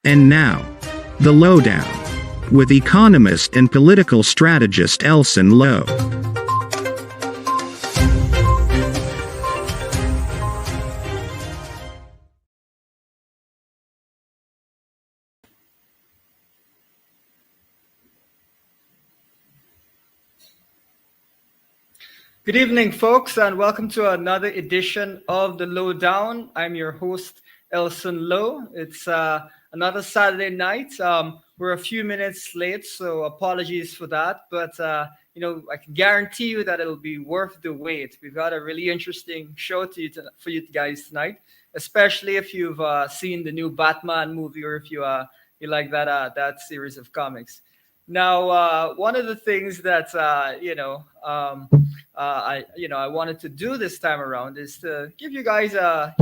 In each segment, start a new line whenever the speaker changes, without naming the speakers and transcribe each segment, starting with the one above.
And now, the Lowdown, with economist and political strategist Elson Low.
Good evening, folks, and welcome to another edition of the Lowdown. I'm your host, Elson Low. It's another Saturday night. We're a few minutes late, so apologies for that. But I can guarantee you that it'll be worth the wait. We've got a really interesting show for you guys tonight, especially if you've seen the new Batman movie or if you like that series of comics. Now, one of the things that I wanted to do this time around is to give you guys a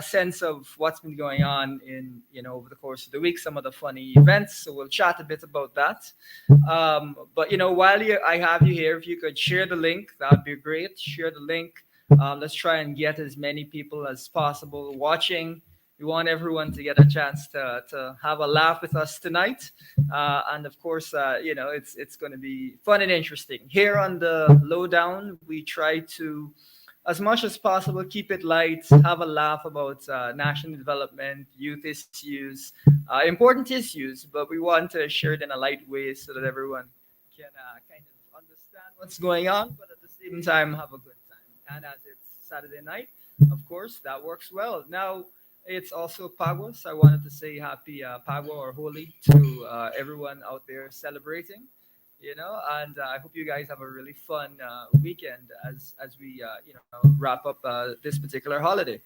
sense of what's been going on in over the course of the week, some of the funny events. So we'll chat a bit about that. But while I have you here, if you could share the link, that'd be great. Share the link. Let's try and get as many people as possible watching. We want everyone to get a chance to have a laugh with us tonight. And of course, it's going to be fun and interesting. Here on the Lowdown, we try to, as much as possible, keep it light, have a laugh about national development, youth issues, important issues, but we want to share it in a light way so that everyone can kind of understand what's going on, but at the same time, have a good time. And as it's Saturday night, of course, that works well. Now, it's also Pagua, so I wanted to say happy Pagua or Holi to everyone out there celebrating, and I hope you guys have a really fun weekend as we wrap up this particular holiday.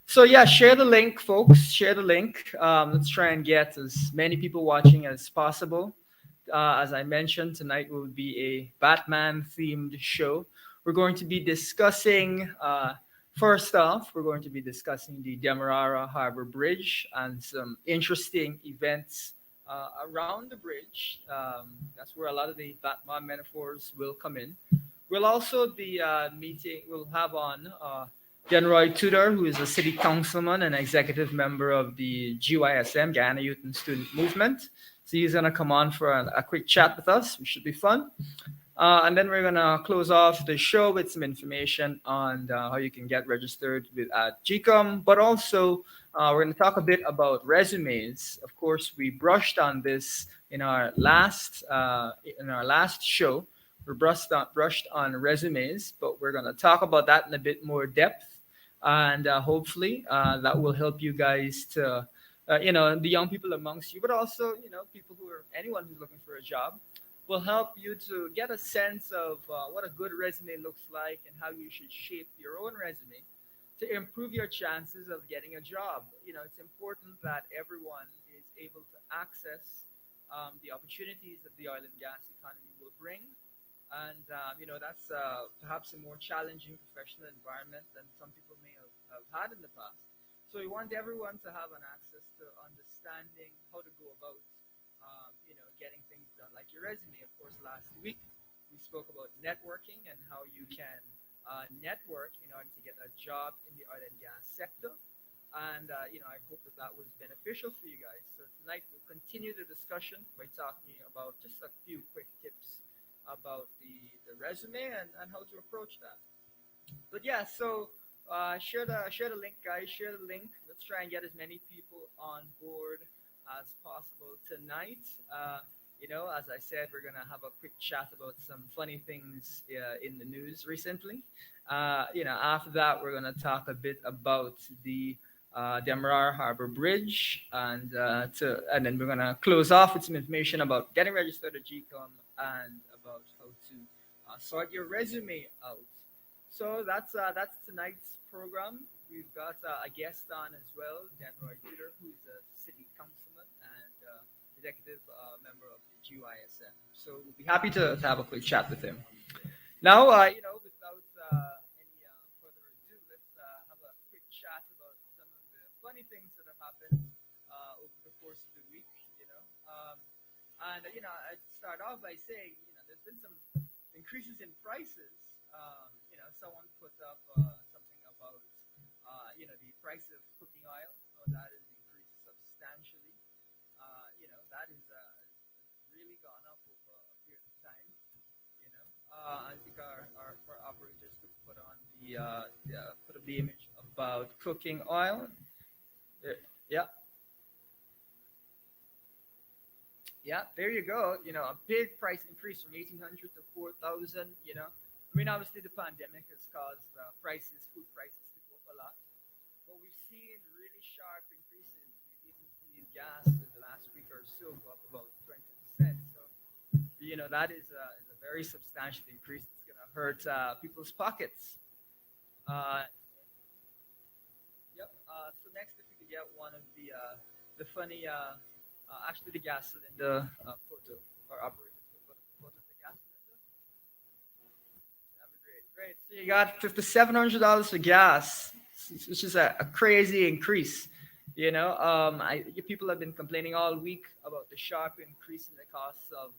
So yeah, share the link, folks. Share the link. Let's try and get as many people watching as possible. As I mentioned, tonight will be a Batman-themed show. We're going to be discussing. First off, we're going to be discussing the Demarano Harbour Bridge and some interesting events around the bridge. That's where a lot of the Batman metaphors will come in. We'll also be we'll have on Denroy Tudor, who is a city councilman and executive member of the GYSM, Guyana Youth and Student Movement. So he's going to come on for a quick chat with us, which should be fun. And then we're going to close off the show with some information on how you can get registered at GCOM. But also, we're going to talk a bit about resumes. Of course, we brushed on this in our last show. We brushed on resumes, but we're going to talk about that in a bit more depth. And hopefully, that will help you guys to, the young people amongst you, but also, anyone who's looking for a job, will help you to get a sense of what a good resume looks like and how you should shape your own resume to improve your chances of getting a job. It's important that everyone is able to access the opportunities that the oil and gas economy will bring. And, that's perhaps a more challenging professional environment than some people may have had in the past. So we want everyone to have an access to understanding how to go about getting things done, like your resume. Of course, last week we spoke about networking and how you can network in order to get a job in the oil and gas sector. And I hope that was beneficial for you guys. So tonight we'll continue the discussion by talking about just a few quick tips about the resume and how to approach that. But yeah, so share the link, guys. Share the link. Let's try and get as many people on board as possible tonight. As I said, we're gonna have a quick chat about some funny things in the news recently. After that, we're gonna talk a bit about the Demarano Harbour Bridge, and then we're gonna close off with some information about getting registered at GCOM and about how to sort your resume out. So that's tonight's program. We've got a guest on as well, Denroy Tudor, who's a city councilman and executive member of the GYSM. So we'll be happy to have a quick chat with him. Now, without any further ado, let's have a quick chat about some of the funny things that have happened over the course of the week. I'd start off by saying, there's been some increases in prices. Someone put up something about the price of cooking oil. That has increased substantially. that is really gone up over a period of time. You know, I think our operators could put up the image about cooking oil. Yeah, yeah, there you go. You know, a big price increase from 1,800 to 4,000. You know, I mean, obviously the pandemic has caused food prices to go up a lot. But we've seen really sharp increases. We've even seen gas in the last week or so go up about 20%. So, you know, that is a very substantial increase. It's going to hurt people's pockets. Uh, yep. So next, if we could get one of the funny, actually the gas cylinder photo. Our operators could put up a photo of the gas cylinder. That'd be great. Great. So you got $5,700 for gas, which is a crazy increase. You know, people have been complaining all week about the sharp increase in the cost of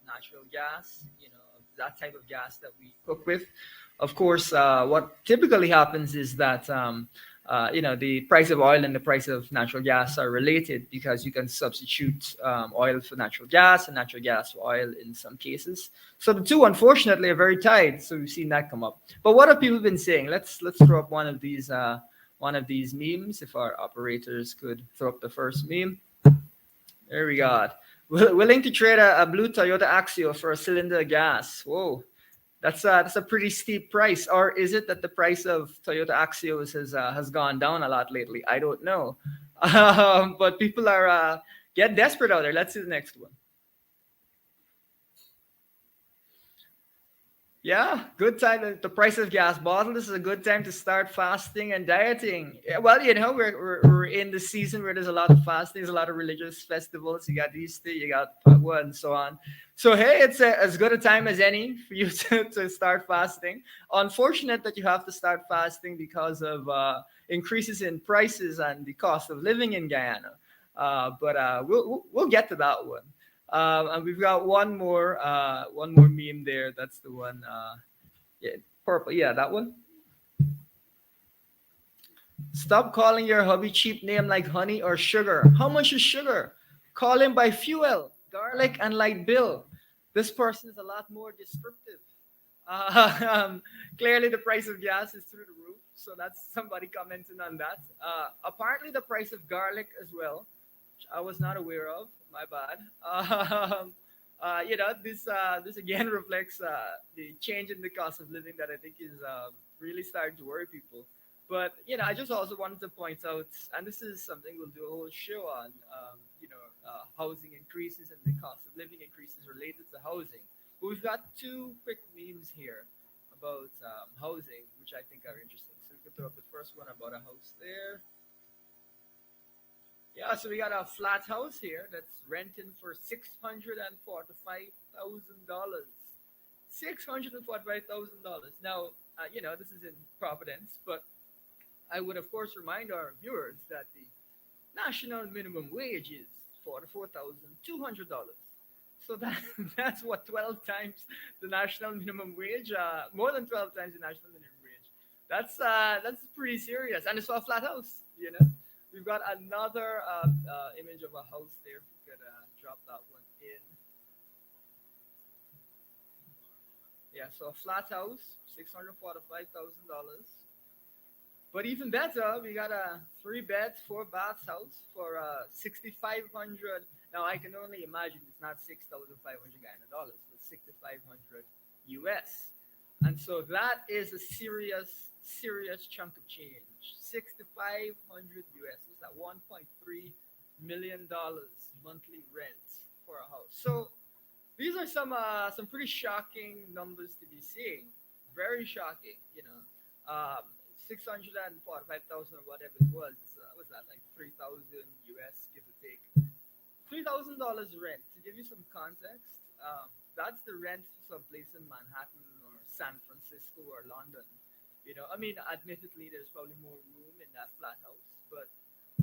natural gas. You know, of that type of gas that we cook with. Of course, what typically happens is that you know, the price of oil and the price of natural gas are related because you can substitute oil for natural gas and natural gas for oil in some cases. So the two, unfortunately, are very tied. So we've seen that come up. But what have people been saying? Let's throw up one of these memes. If our operators could throw up the first meme, there we got. Willing to trade a blue Toyota Axio for a cylinder of gas. Whoa, that's a pretty steep price. Or is it that the price of Toyota Axios has gone down a lot lately? I don't know. But people are get desperate out there. Let's see the next one. Yeah, good time. The price of gas bottle. This is a good time to start fasting and dieting. Yeah, well, you know, we're in the season where there's a lot of fasting, there's a lot of religious festivals. You got Easter, you got Padua, and so on. So hey, it's as good a time as any for you to start fasting. Unfortunate that you have to start fasting because of increases in prices and the cost of living in Guyana. But we'll get to that one. And we've got one more meme there. That's the one. Yeah, purple. Yeah, that one. Stop calling your hubby cheap name like honey or sugar. How much is sugar? Call him by fuel, garlic, and light bill. This person is a lot more descriptive. Clearly, the price of gas is through the roof. So that's somebody commenting on that. Apparently, the price of garlic as well, which I was not aware of. My bad. You know, this again reflects the change in the cost of living that I think is really starting to worry people. But you know, I just also wanted to point out, and this is something we'll do a whole show on. You know, housing increases and the cost of living increases related to housing. But we've got two quick memes here about housing, which I think are interesting. So we can throw up the first one about a house there. Yeah, so we got a flat house here that's renting for $645,000. $645,000. Now, you know, this is in Providence, but I would, of course, remind our viewers that the national minimum wage is $44,200. So that that's what 12 times the national minimum wage, more than 12 times the national minimum wage. That's pretty serious, and it's for a flat house. You know, we've got another image of a house there. If we could drop that one in. Yeah, so a flat house, $645,000. But even better, we got a 3 bed, 4 baths house for 6,500. Now I can only imagine it's not 6,500 Guyana dollars, but 6,500 US. And so that is a serious chunk of change. 6,500 US. What's that? $1.3 million monthly rent for a house. So these are some pretty shocking numbers to be seeing. Very shocking, you know. 645,000 or whatever it was. What's that, like 3,000 US, give or take. $3,000 rent. To give you some context, that's the rent for some place in Manhattan or San Francisco or London. You know, I mean, admittedly, there's probably more room in that flat house, but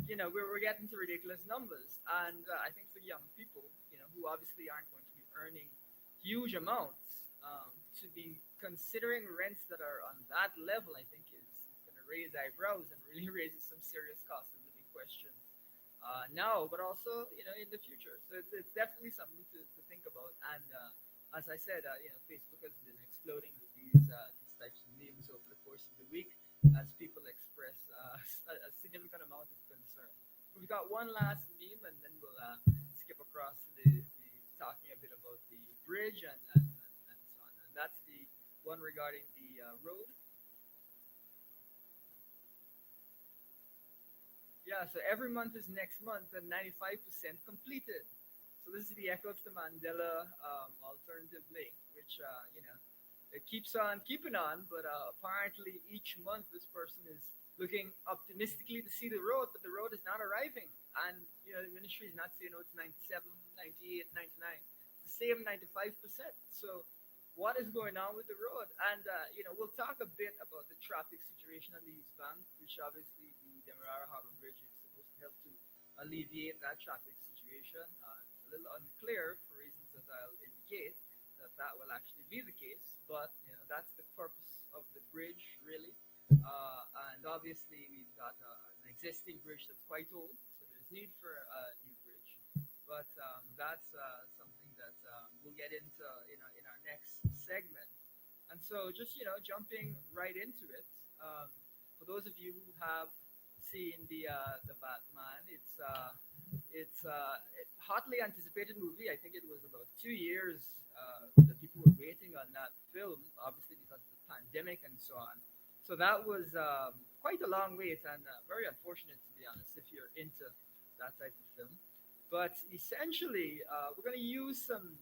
you know, we're getting to ridiculous numbers. And I think for young people, you know, who obviously aren't going to be earning huge amounts, to be considering rents that are on that level, I think is going to raise eyebrows and really raises some serious cost of living questions now, but also in the future. So it's definitely something to think about. And as I said, Facebook has been exploding with these types of memes over the course of the week as people express a significant amount of concern. We've got one last meme, and then we'll skip across to the talking a bit about the bridge and so on. And that's the one regarding the road. Yeah, so every month is next month and 95% completed. So this is the Echo of the Mandela alternative link, which, it keeps on keeping on, but apparently each month this person is looking optimistically to see the road, but the road is not arriving. And, the ministry is not saying, oh, it's 97, 98, 99. It's the same 95%. So what is going on with the road? And, we'll talk a bit about the traffic situation on the East Bank, which obviously the Demarara Harbour Bridge is supposed to help to alleviate that traffic situation. It's a little unclear for reasons that I'll indicate that will actually be the case, but that's the purpose of the bridge, really. And obviously, we've got an existing bridge that's quite old, so there's need for a new bridge. But that's something that we'll get into in our next segment. And so, just jumping right into it, for those of you who have seen the Batman, it's a hotly anticipated movie. I think it was about 2 years that people were waiting on that film, obviously because of the pandemic and so on. So that was quite a long wait and very unfortunate, to be honest, if you're into that type of film. But essentially, we're going to use some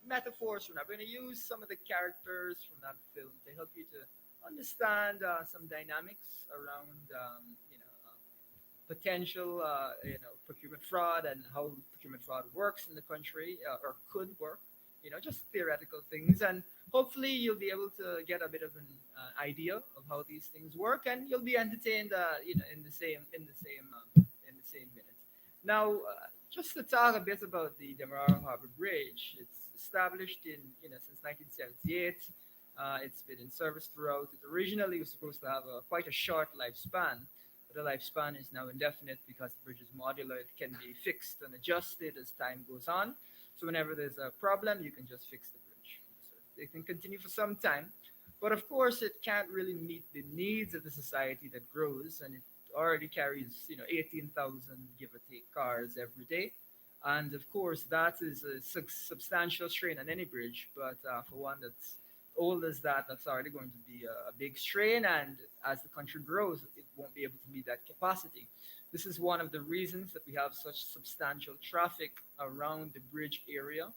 metaphors from that. We're going to use some of the characters from that film to help you to understand some dynamics around, potential, procurement fraud and how procurement fraud works in the country or could work. Just theoretical things, and hopefully you'll be able to get a bit of an idea of how these things work, and you'll be entertained, in the same minute. Now, just to talk a bit about the Demerara Harbour Bridge, it's established since 1978. It's been in service throughout. It originally was supposed to have quite a short lifespan, but the lifespan is now indefinite because the bridge is modular. It can be fixed and adjusted as time goes on. So whenever there's a problem, you can just fix the bridge. So it can continue for some time, but of course, it can't really meet the needs of the society that grows, and it already carries 18,000 give or take cars every day. And of course, that is a substantial strain on any bridge, but for one that's old as that, that's already going to be a big strain. And as the country grows, it won't be able to meet that capacity. This is one of the reasons that we have such substantial traffic around the bridge area.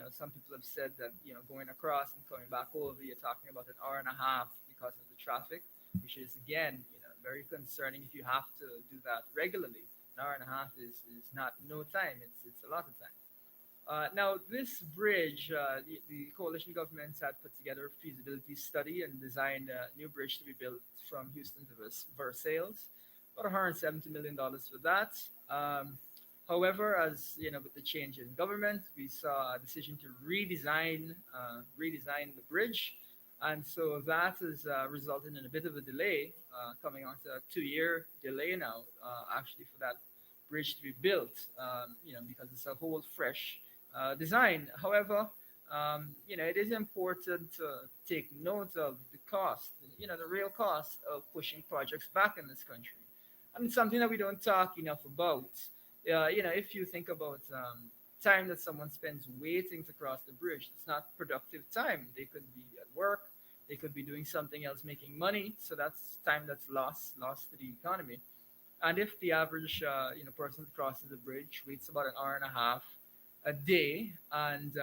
Some people have said that going across and coming back over, you're talking about an hour and a half because of the traffic, which is again very concerning if you have to do that regularly. An hour and a half is not no time; it's a lot of time. Now, this bridge, the coalition governments had put together a feasibility study and designed a new bridge to be built from Houston to Versailles. About $170 million for that. However, as with the change in government, we saw a decision to redesign the bridge, and so that has resulted in a bit of a delay, coming on to a 2-year delay now, actually for that bridge to be built. Because it's a whole fresh design. However, it is important to take note of the cost, the real cost of pushing projects back in this country. And it's something that we don't talk enough about. If you think about time that someone spends waiting to cross the bridge, it's not productive time. They could be at work, they could be doing something else, making money. So that's time that's lost to the economy. And if the average person that crosses the bridge waits about an hour and a half a day, and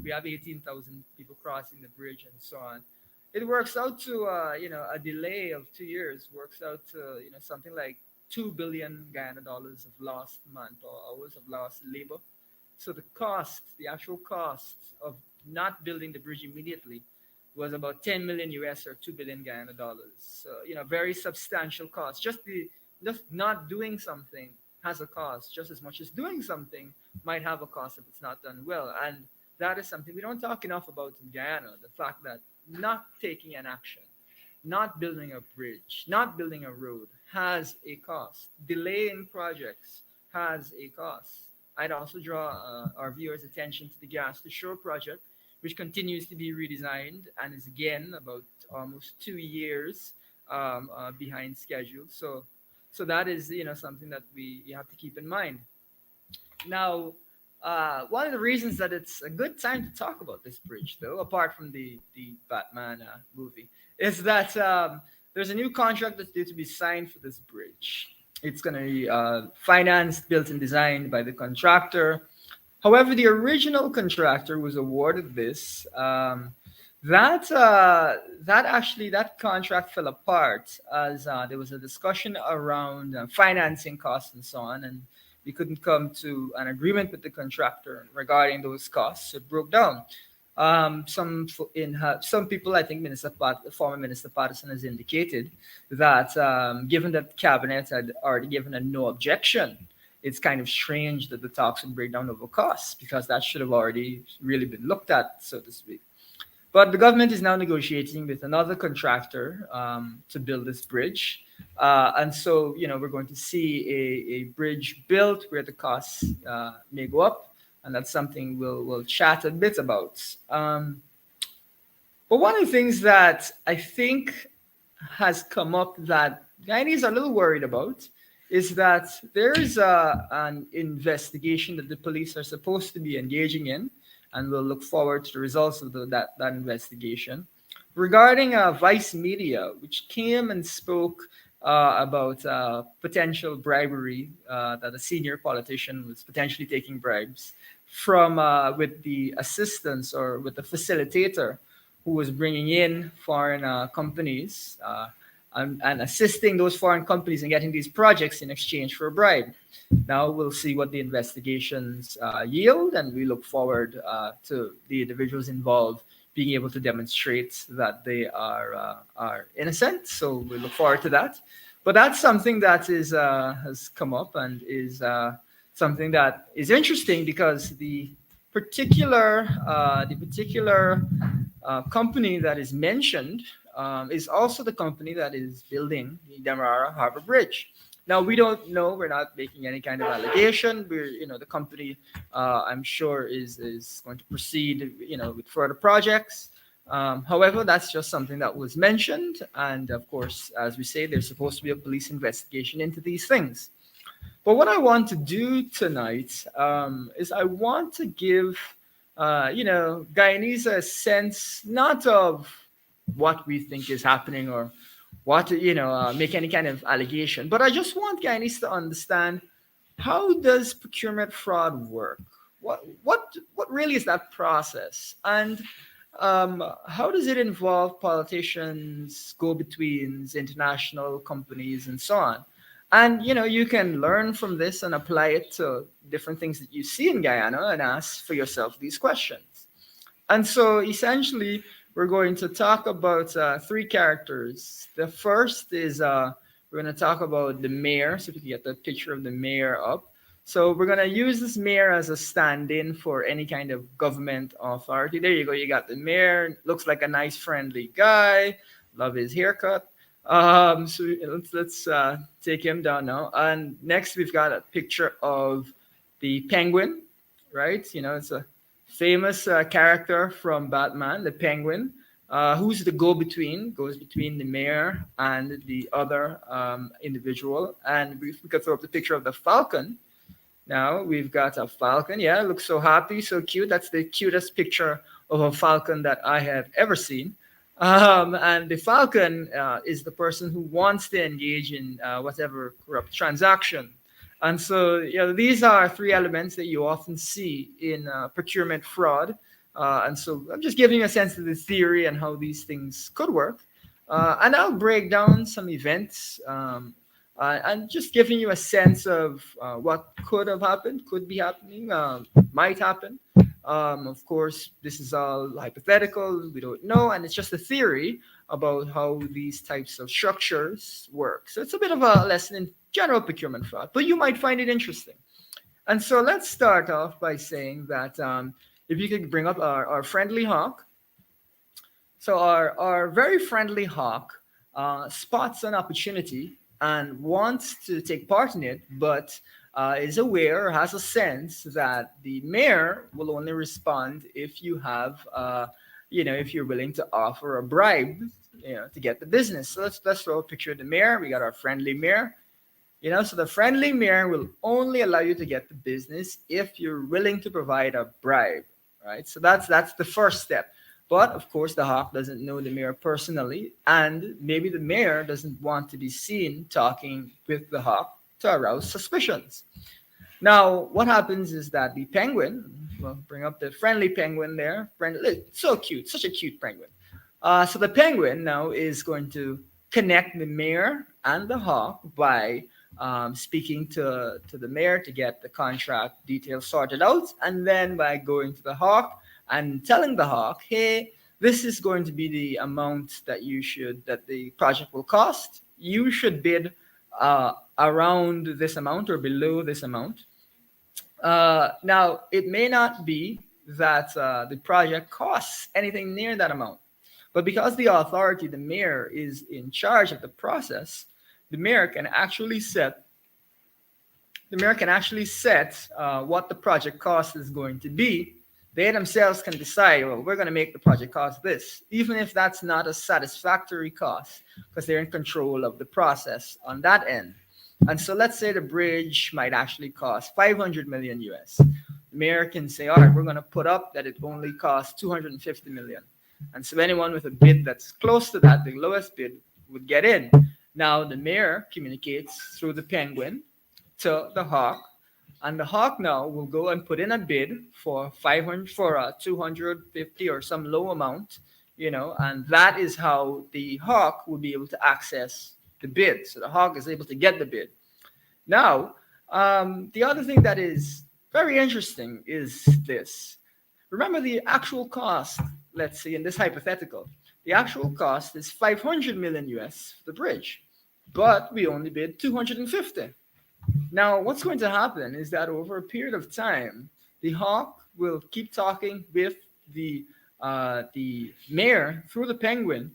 we have 18,000 people crossing the bridge and so on, it works out to a delay of 2 years works out to something like 2 billion Guyana dollars of lost manpower hours of lost labor. So the actual cost of not building the bridge immediately was about 10 million US or 2 billion Guyana dollars. So very substantial cost. Just not doing something has a cost just as much as doing something might have a cost if it's not done well. And that is something we don't talk enough about in Guyana, the fact that not taking an action not building a bridge, not building a road has a cost. Delaying projects has a cost. I'd also draw our viewers' attention to the Gas to Shore project, which continues to be redesigned and is again about almost 2 years behind schedule. So that is something that we you have to keep in mind. Now, one of the reasons that it's a good time to talk about this bridge, though, apart from the Batman movie, is that there's a new contract that's due to be signed for this bridge. It's going to be financed, built, and designed by the contractor. However, the original contractor was awarded this. That contract fell apart as there was a discussion around financing costs and so on, and we couldn't come to an agreement with the contractor regarding those costs. It broke down. Some people, I think, former Minister Patterson has indicated that given that the cabinet had already given a no objection, it's kind of strange that the talks would break down over costs because that should have already really been looked at, so to speak. But the government is now negotiating with another contractor to build this bridge. And so, we're going to see a bridge built where the costs may go up. And that's something we'll chat a bit about. But one of the things that I think has come up that Guyanese are a little worried about is that there's an investigation that the police are supposed to be engaging in, and we'll look forward to the results of that investigation, regarding Vice Media, which came and spoke about potential bribery, that a senior politician was potentially taking bribes from with the assistance or with the facilitator who was bringing in foreign companies and assisting those foreign companies in getting these projects in exchange for a bribe. Now we'll see what the investigations yield, and we look forward to the individuals involved being able to demonstrate that they are innocent. So we look forward to that. But that's something that is has come up and is something that is interesting because the particular company that is mentioned is also the company that is building the Demarano Harbour Bridge. Now we don't know. We're not making any kind of allegation. The company, I'm sure, is going to proceed, with further projects. However, that's just something that was mentioned, and of course, as we say, there's supposed to be a police investigation into these things. But what I want to do tonight is I want to give, Guyanese a sense not of what we think is happening or what make any kind of allegation, but I just want Guyanese to understand, how does procurement fraud work? What really is that process, and how does it involve politicians, go-betweens, international companies, and so on? And you can learn from this and apply it to different things that you see in Guyana and ask for yourself these questions. And so essentially, we're going to talk about three characters. The first is we're going to talk about the mayor. So if you can get the picture of the mayor up. So we're going to use this mayor as a stand-in for any kind of government authority. There you go. You got the mayor. Looks like a nice, friendly guy. Love his haircut. So let's take him down now. And next, we've got a picture of the penguin, right? It's a famous character from Batman, the penguin, who's the go-between, goes between the mayor and the other individual. And we could throw up the picture of the falcon. Now we've got a falcon. Yeah, looks so happy, so cute. That's the cutest picture of a falcon that I have ever seen. And the falcon is the person who wants to engage in whatever corrupt transaction. And so, these are three elements that you often see in procurement fraud. And so I'm just giving you a sense of the theory and how these things could work. And I'll break down some events and just giving you a sense of what could have happened, could be happening, might happen. Of course, this is all hypothetical. We don't know. And it's just a theory about how these types of structures work. So it's a bit of a lesson in general procurement fraud, but you might find it interesting. And so let's start off by saying that if you could bring up our friendly hawk. So our very friendly hawk spots an opportunity and wants to take part in it, but is aware or has a sense that the mayor will only respond if you have, if you're willing to offer a bribe, to get the business. So let's throw a picture of the mayor. We got our friendly mayor. So the friendly mayor will only allow you to get the business if you're willing to provide a bribe, right? So that's the first step. But of course, the hawk doesn't know the mayor personally, and maybe the mayor doesn't want to be seen talking with the hawk to arouse suspicions. Now, what happens is that the penguin, well, bring up the friendly penguin there. Friendly, so cute, such a cute penguin. So the penguin now is going to connect the mayor and the hawk by speaking to the mayor to get the contract details sorted out, and then by going to the hawk and telling the hawk, hey, this is going to be the amount that the project will cost. You should bid around this amount or below this amount. Now, it may not be that the project costs anything near that amount, but because the authority, the mayor, is in charge of the process, the mayor can actually set what the project cost is going to be. They themselves can decide, well, we're going to make the project cost this, even if that's not a satisfactory cost, because they're in control of the process on that end. And so let's say the bridge might actually cost 500 million US. The mayor can say, all right, we're going to put up that it only costs 250 million. And so anyone with a bid that's close to that, the lowest bid, would get in. Now the mayor communicates through the penguin to the hawk, and the hawk now will go and put in a bid for 250 or some low amount, and that is how the hawk will be able to access the bid. So the hawk is able to get the bid. Now, the other thing that is very interesting is this. Remember the actual cost, let's say in this hypothetical, the actual cost is 500 million US for the bridge, but we only bid 250. Now, what's going to happen is that over a period of time, the hawk will keep talking with the mayor through the penguin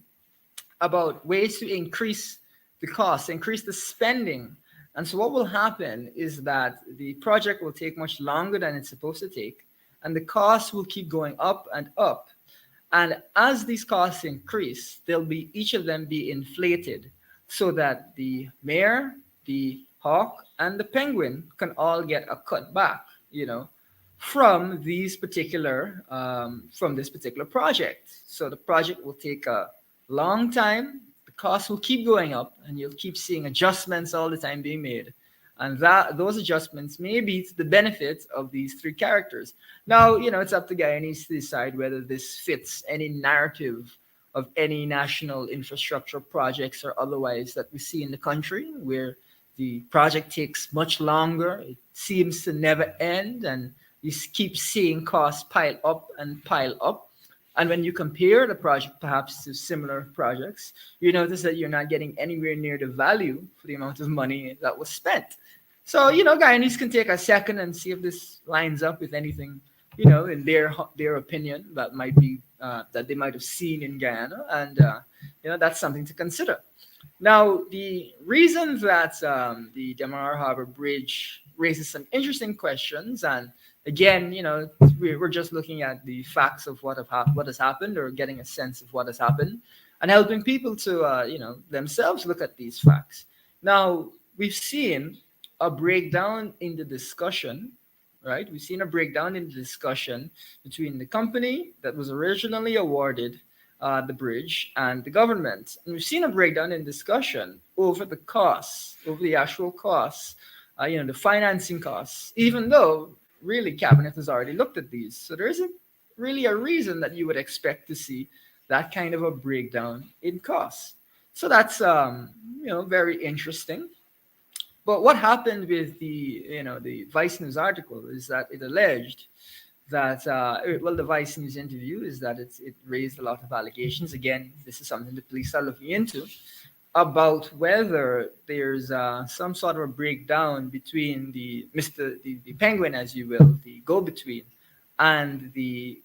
about ways to increase the cost, increase the spending. And so what will happen is that the project will take much longer than it's supposed to take, and the costs will keep going up and up. And as these costs increase, each of them be inflated so that the mayor, the hawk, and the penguin can all get a cut back, from this particular project. So the project will take a long time. The costs will keep going up, and you'll keep seeing adjustments all the time being made. And those adjustments may be to the benefit of these three characters. Now, it's up to Guyanese to decide whether this fits any narrative of any national infrastructure projects or otherwise that we see in the country, where the project takes much longer, it seems to never end, and you keep seeing costs pile up and pile up. And when you compare the project perhaps to similar projects, you notice that you're not getting anywhere near the value for the amount of money that was spent. So, Guyanese can take a second and see if this lines up with anything, in their opinion that might be that they might have seen in Guyana, and that's something to consider. Now, the reason that the Demarano Harbour Bridge raises some interesting questions, and again, we're just looking at the facts of what has happened, or getting a sense of what has happened, and helping people to themselves look at these facts. Now, we've seen a breakdown in the discussion, right? We've seen a breakdown in the discussion between the company that was originally awarded the bridge and the government. And we've seen a breakdown in discussion over the costs, over the actual costs, the financing costs, even though really cabinet has already looked at these. So there isn't really a reason that you would expect to see that kind of a breakdown in costs. So that's very interesting. But what happened with the Vice News article is that it alleged that the Vice News interview is that it raised a lot of allegations. Again, this is something the police are looking into, about whether there's some sort of a breakdown between the penguin, as you will, the go-between, and the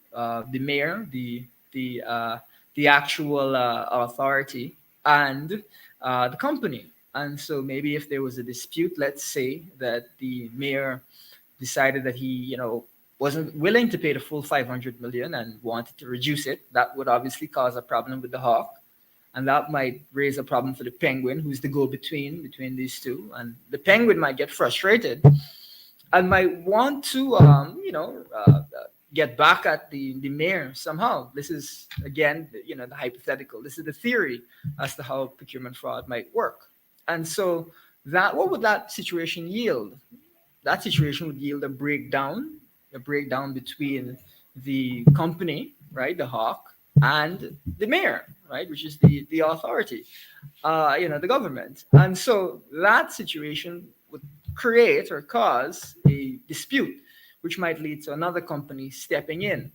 mayor, the actual authority, and the company. And so maybe if there was a dispute, let's say that the mayor decided that he, wasn't willing to pay the full 500 million and wanted to reduce it, that would obviously cause a problem with the hawk. And that might raise a problem for the penguin, who's the go-between these two. And the penguin might get frustrated and might want to, get back at the mayor somehow. This is again, the hypothetical. This is the theory as to how procurement fraud might work. And so, that what would that situation yield? That situation would yield a breakdown between the company, right, the hawk, and the mayor, right, which is the authority, the government. And so that situation would create or cause a dispute, which might lead to another company stepping in.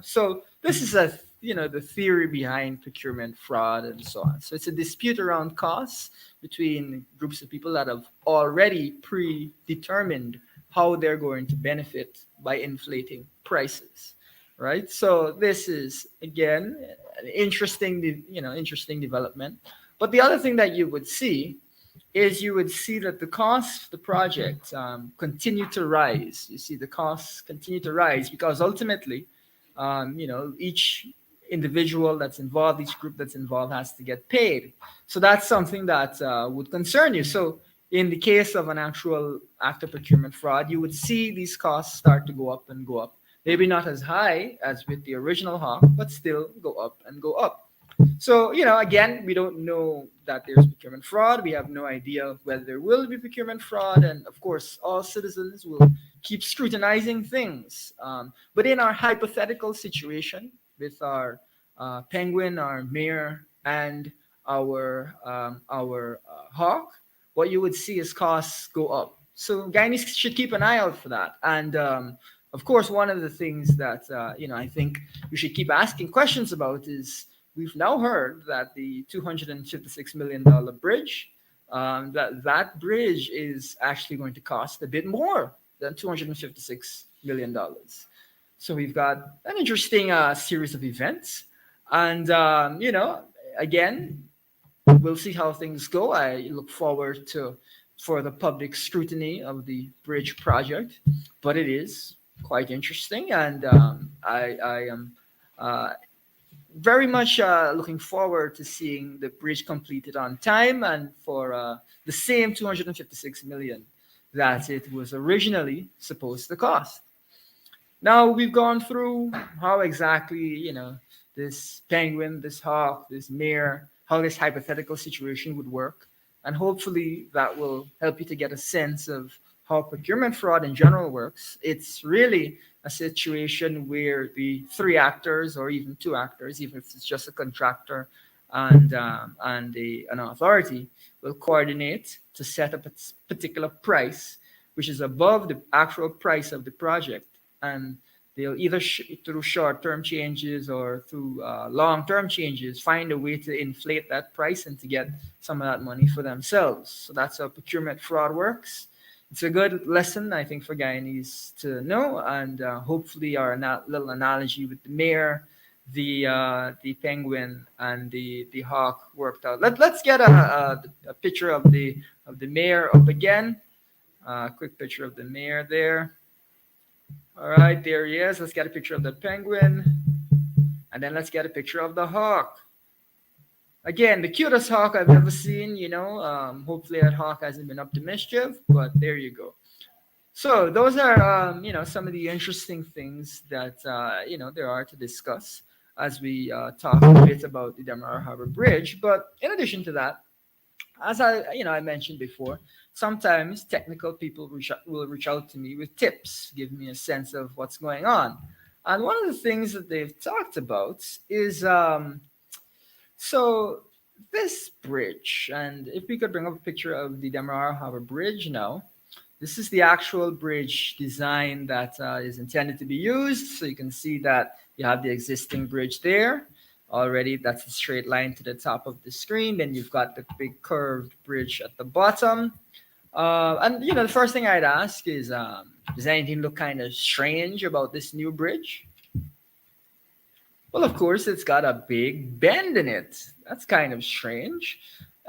So this is the theory behind procurement fraud and so on. So it's a dispute around costs between groups of people that have already predetermined how they're going to benefit by inflating prices, right? So this is again an interesting development. But the other thing that you would see is that the costs of the project continue to rise. You see the costs continue to rise because ultimately, each individual that's involved, each group that's involved has to get paid. So that's something that would concern you. So in the case of an actual act of procurement fraud, you would see these costs start to go up and go up. Maybe not as high as with the original hawk, but still go up and go up. So, again, we don't know that there's procurement fraud. We have no idea whether there will be procurement fraud. And of course, all citizens will keep scrutinizing things. But in our hypothetical situation with our penguin, our mayor, and our hawk, what you would see is costs go up. So Guyanese should keep an eye out for that. And of course, one of the things that I think you should keep asking questions about is we've now heard that the $256 million bridge, that bridge is actually going to cost a bit more than $256 million. So we've got an interesting series of events. And, again, we'll see how things go. I look forward for the public scrutiny of the bridge project, but it is quite interesting. And I am very much looking forward to seeing the bridge completed on time and for the same 256 million that it was originally supposed to cost. Now we've gone through how exactly, this penguin, this hawk, this mayor, how this hypothetical situation would work. And hopefully that will help you to get a sense of how procurement fraud in general works. It's really a situation where the three actors or even two actors, even if it's just a contractor and an authority, will coordinate to set up a particular price, which is above the actual price of the project. And they'll either through short-term changes or through long-term changes find a way to inflate that price and to get some of that money for themselves. So that's how procurement fraud works. It's a good lesson, I think, for Guyanese to know, and hopefully our little analogy with the mayor, the penguin, and the hawk worked out. Let's get a picture of the mayor up again. Quick picture of the mayor there. All right, there he is. Let's get a picture of the penguin, and then let's get a picture of the hawk. Again, the cutest hawk I've ever seen, hopefully that hawk hasn't been up to mischief, but there you go. So those are, some of the interesting things that, there are to discuss as we talk a bit about the Demarano Harbour Bridge. But in addition to that, as I mentioned before, sometimes technical people will reach out to me with tips, give me a sense of what's going on. And one of the things that they've talked about is, so this bridge, and if we could bring up a picture of the Demarano Harbour Bridge now, this is the actual bridge design that is intended to be used. So you can see that you have the existing bridge there already. That's a straight line to the top of the screen. Then you've got the big curved bridge at the bottom. And, the first thing I'd ask is, does anything look kind of strange about this new bridge? Well, of course, it's got a big bend in it. That's kind of strange.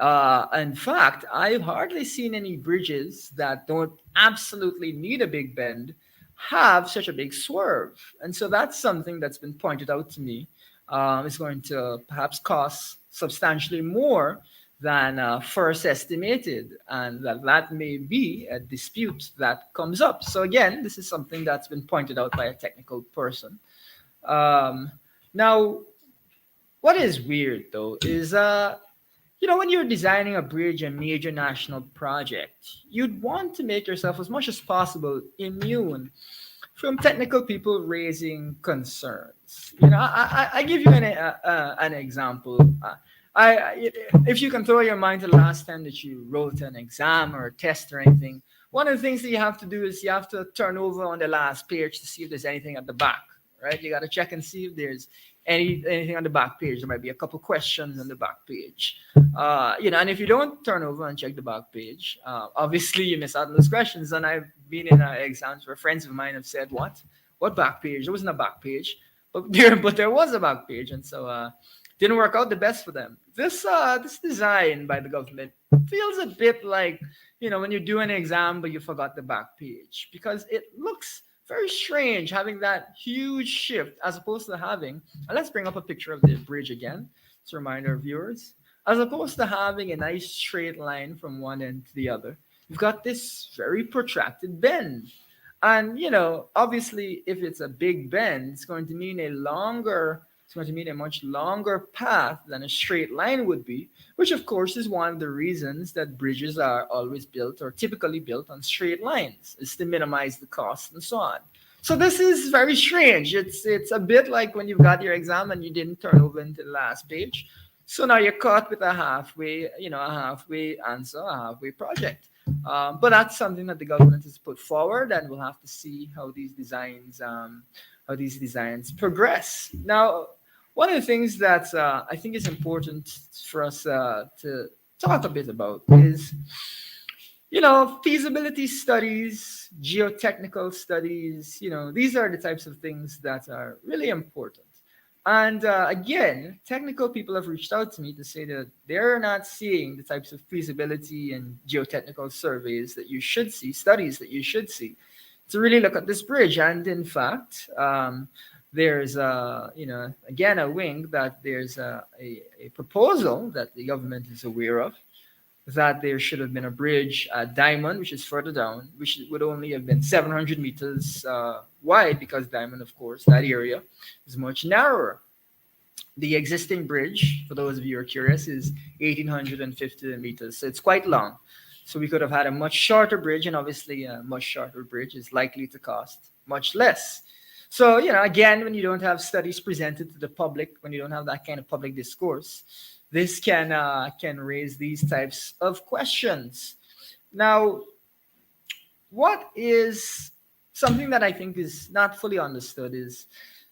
In fact, I've hardly seen any bridges that don't absolutely need a big bend have such a big swerve. And so that's something that's been pointed out to me. It's going to perhaps cost substantially more than first estimated, and that may be a dispute that comes up. So again, this is something that's been pointed out by a technical person. Um, Now, what is weird though is when you're designing a bridge, a major national project, you'd want to make yourself as much as possible immune from technical people raising concerns. I give you an example. If you can throw your mind to the last time that you wrote an exam or a test or anything, one of the things that you have to do is you have to turn over on the last page to see if there's anything at the back, right? You got to check and see if there's anything on the back page. There might be a couple questions on the back page. And if you don't turn over and check the back page, obviously you miss out on those questions. And I've been in exams where friends of mine have said, What back page? There wasn't a back page, but there was a back page, and so didn't work out the best for them. This design by the government feels a bit like when you do an exam but you forgot the back page, because it looks very strange having that huge shift as opposed to having, and let's bring up a picture of the bridge again to remind our viewers, as opposed to having a nice straight line from one end to the other, you've got this very protracted bend. And obviously, if it's a big bend, it's going to mean a much longer path than a straight line would be, which of course is one of the reasons that bridges are always built or typically built on straight lines, is to minimize the cost and so on. So this is very strange. It's a bit like when you've got your exam and you didn't turn over into the last page. So now you're caught with a halfway answer, a halfway project. But that's something that the government has put forward, and we'll have to see how these designs progress. Now, one of the things that I think is important for us to talk a bit about is, feasibility studies, geotechnical studies. These are the types of things that are really important. And again, technical people have reached out to me to say that they're not seeing the types of feasibility and geotechnical surveys that you should see, studies that you should see, to really look at this bridge. And in fact, there's again a wing that there's a proposal that the government is aware of, that there should have been a bridge at Diamond, which is further down, which would only have been 700 meters wide, because Diamond, of course, that area is much narrower. The existing bridge, for those of you who are curious, is 1,850 meters, so it's quite long. So we could have had a much shorter bridge, and obviously a much shorter bridge is likely to cost much less. So, again, when you don't have studies presented to the public, when you don't have that kind of public discourse, this can raise these types of questions. Now, what is something that I think is not fully understood is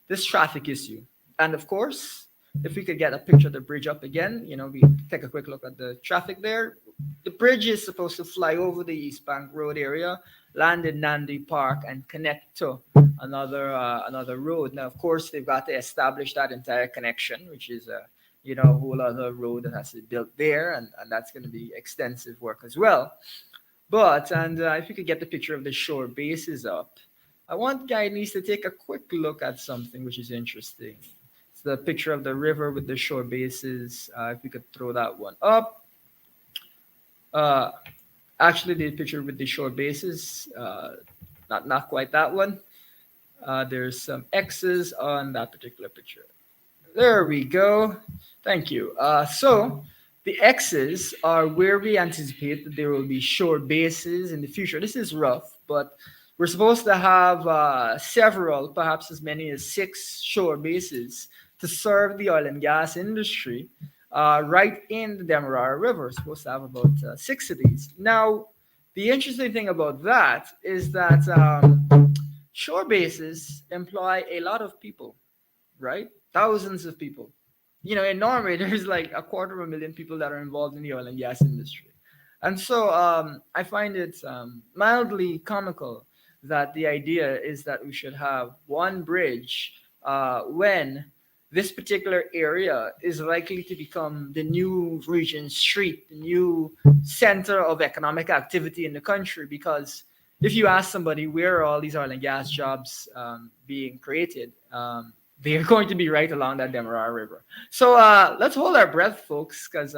this traffic issue. And of course, if we could get a picture of the bridge up again, we take a quick look at the traffic there. The bridge is supposed to fly over the East Bank Road area, land in Nandi Park, and connect to another road. Now, of course, they've got to establish that entire connection, which is a whole other road that has to be built there, and that's going to be extensive work as well. But if you could get the picture of the shore bases up, I want Guyanese to take a quick look at something which is interesting. It's the picture of the river with the shore bases. If we could throw that one up. Actually, the picture with the shore bases, not quite that one. There's some X's on that particular picture. There we go. Thank you. So the X's are where we anticipate that there will be shore bases in the future. This is rough, but we're supposed to have several, perhaps as many as 6 shore bases to serve the oil and gas industry right in the Demararo River. We're supposed to have about 6 of these. Now, the interesting thing about that is that shore bases employ a lot of people, right? Thousands of people. In Norway, there's like 250,000 people that are involved in the oil and gas industry. And so I find it mildly comical that the idea is that we should have one bridge when this particular area is likely to become the new Regent Street, the new center of economic activity in the country. Because if you ask somebody where are all these oil and gas jobs being created, they're going to be right along that Demarara River. So let's hold our breath, folks, because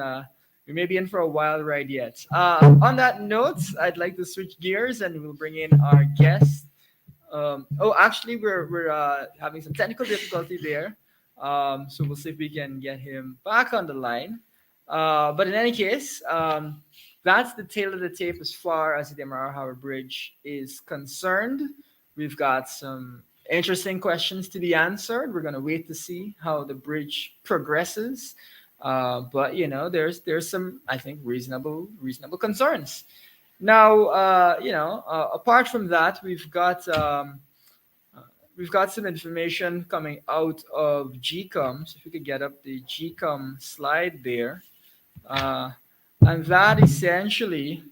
we may be in for a wild ride yet. On that note, I'd like to switch gears and we'll bring in our guest. Oh, actually, we're having some technical difficulty there. So we'll see if we can get him back on the line. But in any case, that's the tail of the tape as far as the Demerara Harbor Bridge is concerned. We've got some interesting questions to be answered. We're gonna wait to see how the bridge progresses. But there's some, I think, reasonable concerns. Now, apart from that, we've got some information coming out of GCOM. So if we could get up the GCOM slide there, and that essentially,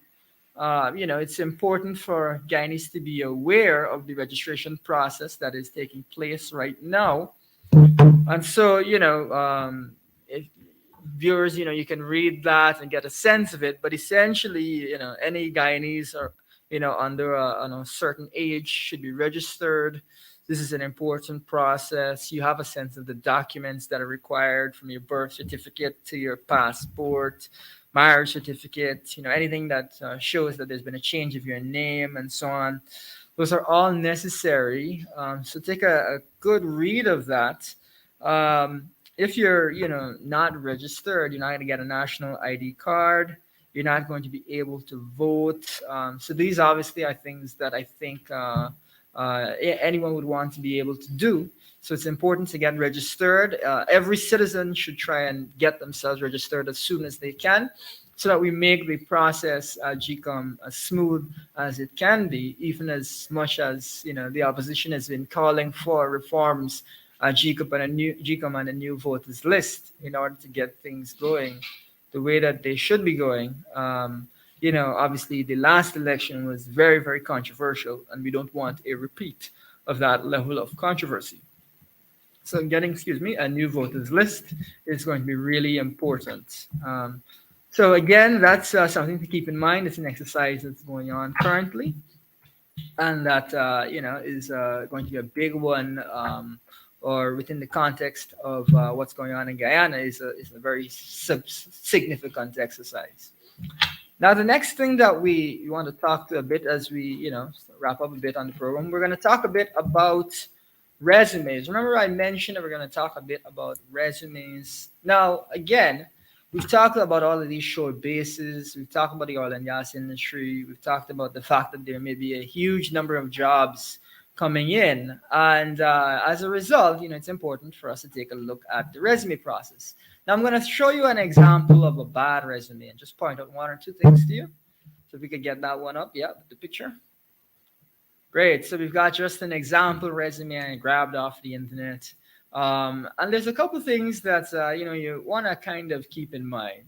it's important for Guyanese to be aware of the registration process that is taking place right now. And so, if viewers, you can read that and get a sense of it. But essentially, any Guyanese or under a certain age should be registered. This is an important process. You have a sense of the documents that are required, from your birth certificate to your passport, marriage certificate, anything that shows that there's been a change of your name and so on. Those are all necessary. So take a good read of that. If you're, not registered, you're not going to get a national ID card. You're not going to be able to vote. So these obviously are things that I think anyone would want to be able to do. So it's important to get registered. Every citizen should try and get themselves registered as soon as they can, so that we make the process GCOM as smooth as it can be, even as much as the opposition has been calling for reforms, GCOM and a new voters list, in order to get things going the way that they should be going. Obviously the last election was very, very controversial, and we don't want a repeat of that level of controversy. So getting, a new voters list is going to be really important. So again, that's something to keep in mind. It's an exercise that's going on currently, and that is going to be a big one, or within the context of what's going on in Guyana, is a very significant exercise. Now, the next thing that we want to talk to a bit as we wrap up a bit on the program, we're going to talk a bit about resumes. Remember, I mentioned that we're going to talk a bit about resumes. Now, again, we've talked about all of these short bases. We've talked about the oil and gas industry. We've talked about the fact that there may be a huge number of jobs coming in. And as a result, it's important for us to take a look at the resume process. Now, I'm going to show you an example of a bad resume and just point out one or two things to you. So if we could get that one up, yeah, the picture. Great. So we've got just an example resume I grabbed off the internet. And there's a couple things that, you want to kind of keep in mind.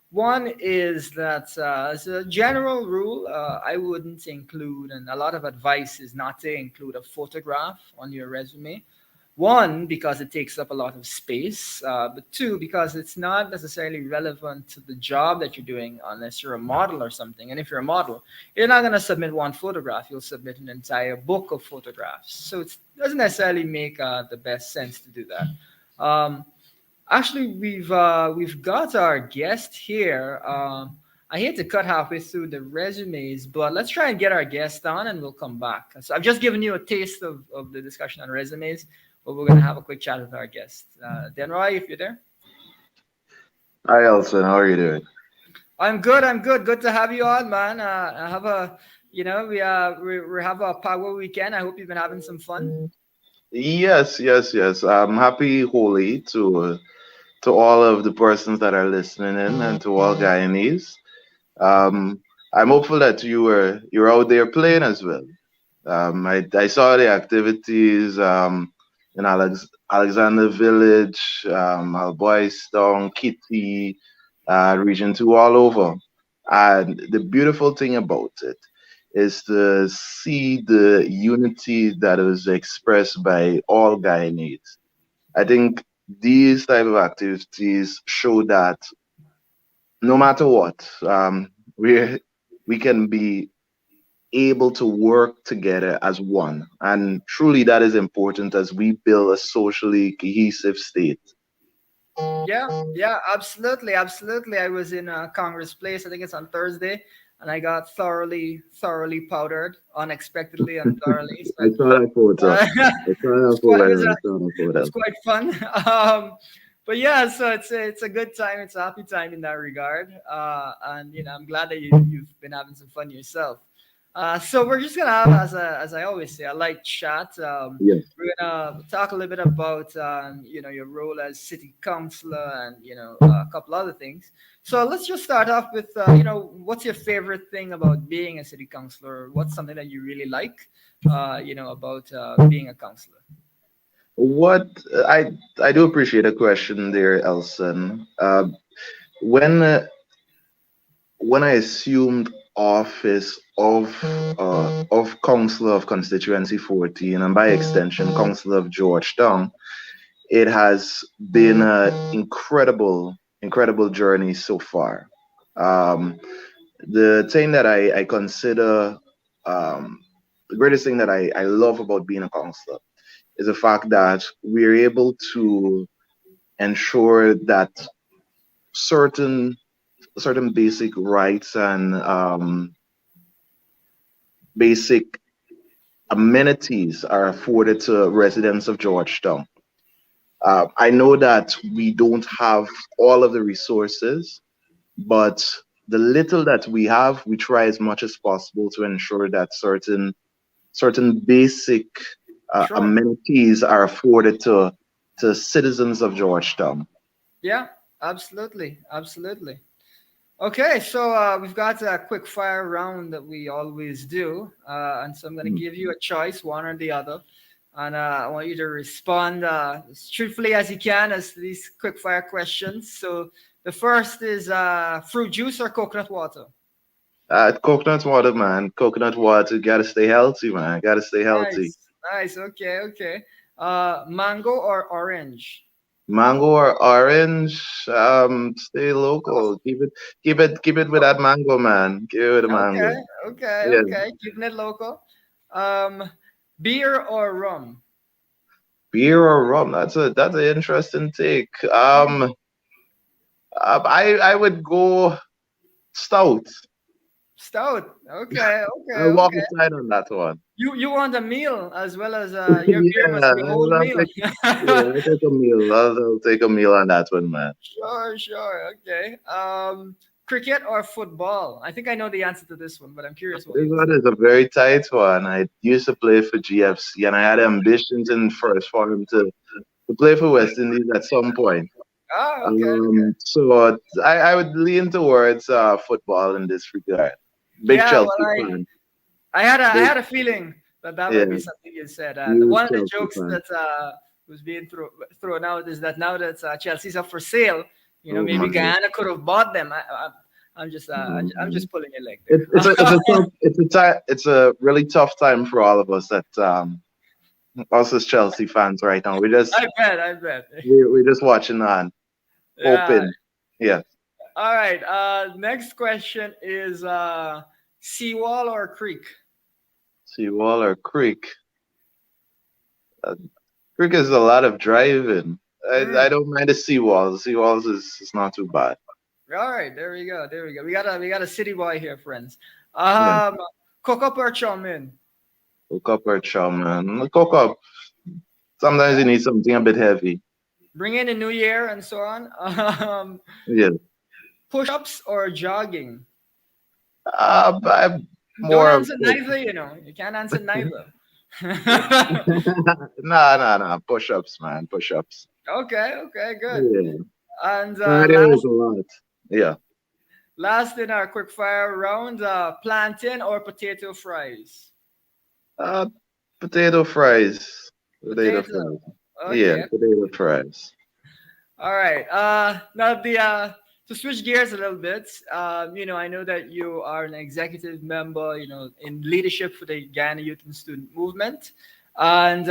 One is that as a general rule, I wouldn't include, and a lot of advice is not to include a photograph on your resume. One, because it takes up a lot of space, but two, because it's not necessarily relevant to the job that you're doing unless you're a model or something. And if you're a model, you're not going to submit one photograph. You'll submit an entire book of photographs. So it doesn't necessarily make the best sense to do that. Actually, we've got our guest here. I hate to cut halfway through the resumes, but let's try and get our guest on and we'll come back. So I've just given you a taste of the discussion on resumes, but we're going to have a quick chat with our guest. Denroy, if you're there.
Hi, Elson. How are you doing?
I'm good. Good to have you on, man. I have we have a power weekend. I hope you've been having some fun.
Yes. Happy Holi to all of the persons that are listening in, and to all Guyanese. I'm hopeful that you're out there playing as well. I saw the activities in Alexander Village, Alboystown, Kitty, Region 2, all over. And the beautiful thing about it is to see the unity that is expressed by all Guyanese. I think these type of activities show that no matter what, we can be able to work together as one, and truly that is important as we build a socially cohesive state.
Yeah, yeah, absolutely, absolutely. I was in Congress Place. I think it's on Thursday, and I got thoroughly powdered, unexpectedly and thoroughly. So
I saw that photo.
uh,
I saw that
quite,
photo. I saw that
it was
photo.
quite fun. But yeah, so it's a good time. It's a happy time in that regard. And I'm glad that you've been having some fun yourself. So we're just gonna have, as I always say, a light chat.
Yes.
We're gonna talk a little bit about your role as city councillor and a couple other things. So let's just start off with what's your favorite thing about being a city councillor? What's something that you really like about being a councillor?
What I do appreciate a question there, Elson. When when I assumed office of Councillor of Constituency 14, and by extension Councillor of Georgetown, it has been an incredible journey so far. Um, the thing that I consider um, the greatest thing that I love about being a counselor is the fact that we're able to ensure that certain basic rights and basic amenities are afforded to residents of Georgetown. I know that we don't have all of the resources, but the little that we have, we try as much as possible to ensure that certain basic
Sure.
amenities are afforded to citizens of Georgetown.
Yeah, absolutely, absolutely. Okay, so we've got a quick fire round that we always do, and so I'm going to give you a choice, one or the other, and I want you to respond as truthfully as you can as to these quick fire questions. So the first is fruit juice or coconut water?
Coconut water, man. Coconut water. Gotta stay healthy, man. Gotta stay healthy.
Nice, nice. Okay, okay. Mango or orange?
Mango or orange? Stay local. Keep it with that mango, man. Keep it with the
Okay,
mango.
okay,
Yeah.
okay. Keeping it local. Um, beer or rum?
Beer or rum? That's an interesting take. I would go stout.
Stout. Okay, okay,
I'll walk
okay.
aside on that one.
You want a meal as well as your beer
Yeah,
must be a whole
I'll
meal.
take, yeah, I'll take a meal. I'll take a meal on that one, man.
Sure, sure. Okay. Cricket or football? I think I know the answer to this one, but I'm curious what
This
you
one
say.
is a very tight one. I used to play for GFC, and I had ambitions in first for him to play for West Indies at some point.
Ah, okay, okay.
So I would lean towards football in this regard. Big
Yeah, well,
Chelsea fan.
I
Big,
had a feeling that that
yeah,
might be something you said. And
huge
one of the
Chelsea
jokes
fan.
that was being thrown out is that now that Chelsea's up for sale,
Oh
maybe
my God.
Guyana could have bought them. I'm
Um,
just pulling your leg there.
it's a really tough time for all of us that us as Chelsea fans right now.
I bet.
We're just watching on,
Yeah.
hoping. Yeah.
All right. Next question is seawall or creek?
Seawall or creek. Uh, Creek is a lot of driving. I
Mm.
don't mind the seawall. The seawalls is not too bad.
All right. There we go. There we go. We got a city boy here, friends.
Yeah.
Um, cook up or chow mein?
Cook up or chow, man. Cook up. Sometimes you need something a bit heavy.
Bring in a new year and so on.
Yeah.
Push-ups or jogging?
I'm
Don't
more of
answer neither. You can't answer neither.
nah. Push-ups, man. Push-ups.
Okay. Okay. Good.
Yeah.
And
Cardio is
last
a lot. Yeah.
last in our quick fire round, plantain or potato fries?
Uh, potato fries. Potato
Potato.
fries. Yeah,
Okay.
potato fries.
All right. Now the to switch gears a little bit. I know that you are an executive member. In leadership for the Ghana Youth and Student Movement, and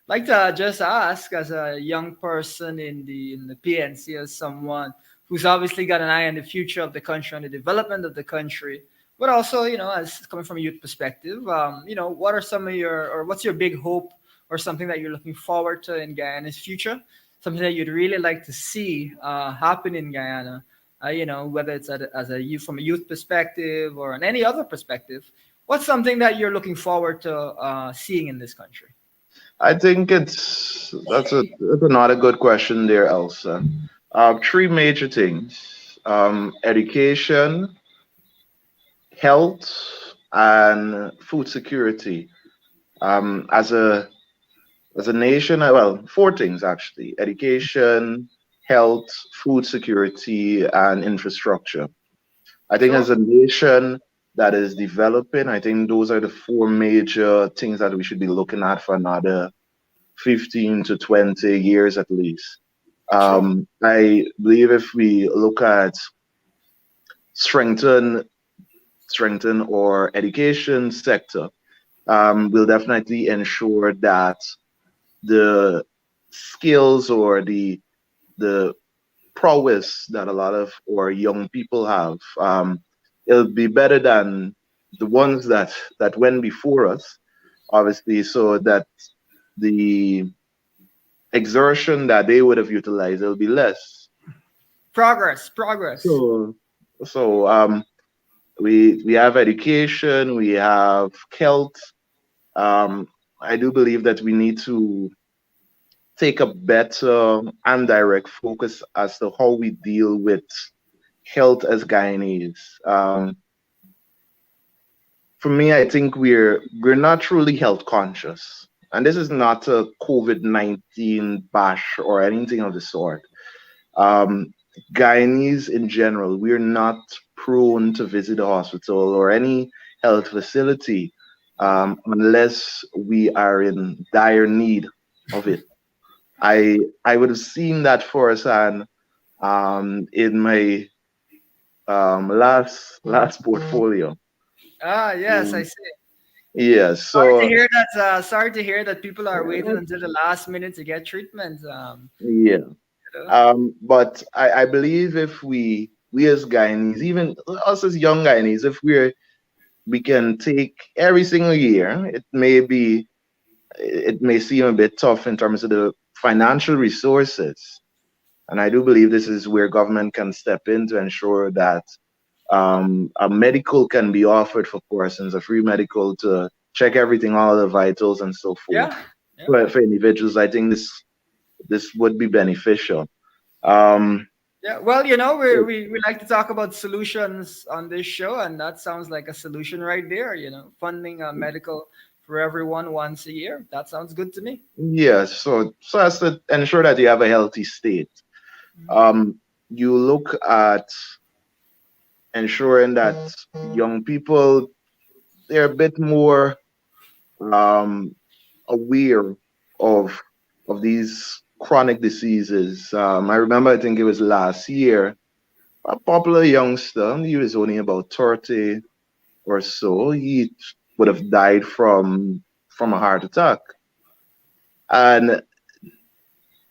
Like to just ask, as a young person in the PNC, as someone who's obviously got an eye on the future of the country, on the development of the country, but also, as coming from a youth perspective, what are some of your, or what's your big hope, or something that you're looking forward to in Guyana's future, something that you'd really like to see happen in Guyana, whether it's as a youth, from a youth perspective or on any other perspective. What's something that you're looking forward to seeing in this country?
I think that's another good question there, Elsa. Three major things: education, health, and food security. As a nation, well, four things actually: education, health, food security, and infrastructure. I think
Sure.
as a nation that is developing, I think those are the four major things that we should be looking at for another 15 to 20 years at least.
Sure.
I believe if we look at strengthen strengthen our education sector, will definitely ensure that the skills or the prowess that a lot of our young people have, it'll be better than the ones that went before us, obviously, so that the exertion that they would have utilized will be less.
Progress, progress.
So so we have education, we have health. Um, I do believe that we need to take a better and direct focus as to how we deal with health as Guyanese. For me, I think we're not truly health conscious, and this is not a COVID-19 bash or anything of the sort. Um, Guyanese in general, we're not prone to visit a hospital or any health facility unless we are in dire need of it. I would have seen that firsthand in my last portfolio.
Ah, yes, I
Mm,
see.
yeah,
Sorry to
so
hear that. Sorry to hear that people are waiting until the last minute to get treatment.
yeah.
You know?
But I believe if we as Guyanese, even us as young Guyanese, if we can take every single year, it may seem a bit tough in terms of the financial resources. And I do believe this is where government can step in to ensure that a medical can be offered for persons, a free medical to check everything, all the vitals and so forth.
Yeah, yeah,
For individuals, I think this would be beneficial. Um,
yeah. Well, we like to talk about solutions on this show, and that sounds like a solution right there. Funding medical for everyone once a year. That sounds good to me.
yes, so as to ensure that you have a healthy state, um, you look at ensuring that young people, they're a bit more um, aware of these chronic diseases. I remember, I think it was last year, a popular youngster. He was only about 30 or so. He would have died from a heart attack, and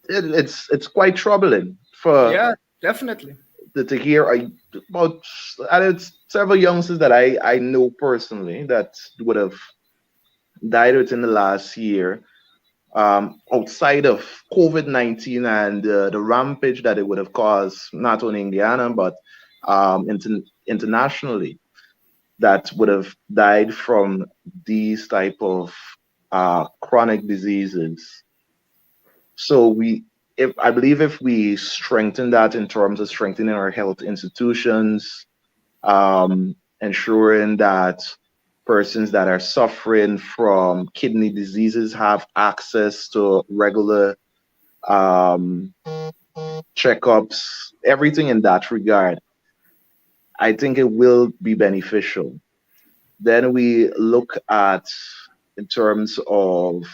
it's quite troubling for
Yeah, definitely.
to hear about. And it's several youngsters that I know personally that would have died within the last year, outside of COVID-19 and the rampage that it would have caused, not only in Guyana, but internationally, that would have died from these type of chronic diseases. So if I believe if we strengthen that in terms of strengthening our health institutions, ensuring that persons that are suffering from kidney diseases have access to regular um, checkups, everything in that regard, I think it will be beneficial. Then we look at in terms of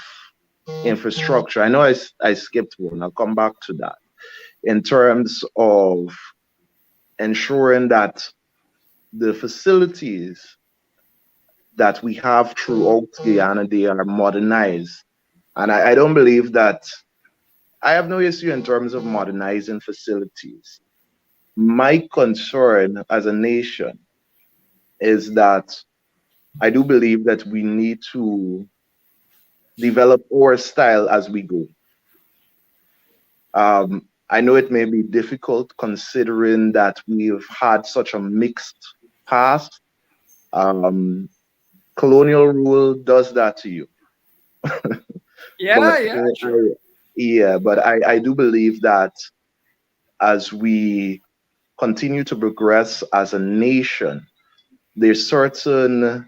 infrastructure. I know I skipped one. I'll come back to that. In terms of ensuring that the facilities that we have throughout Guyana, they are modernized. And I don't believe that I have no issue in terms of modernizing facilities. My concern as a nation is that I do believe that we need to develop our style as we go. I know it may be difficult considering that we've had such a mixed past. Um, Colonial rule does that to you.
Yeah,
But
yeah, sure.
yeah, but I do believe that as we continue to progress as a nation, there's certain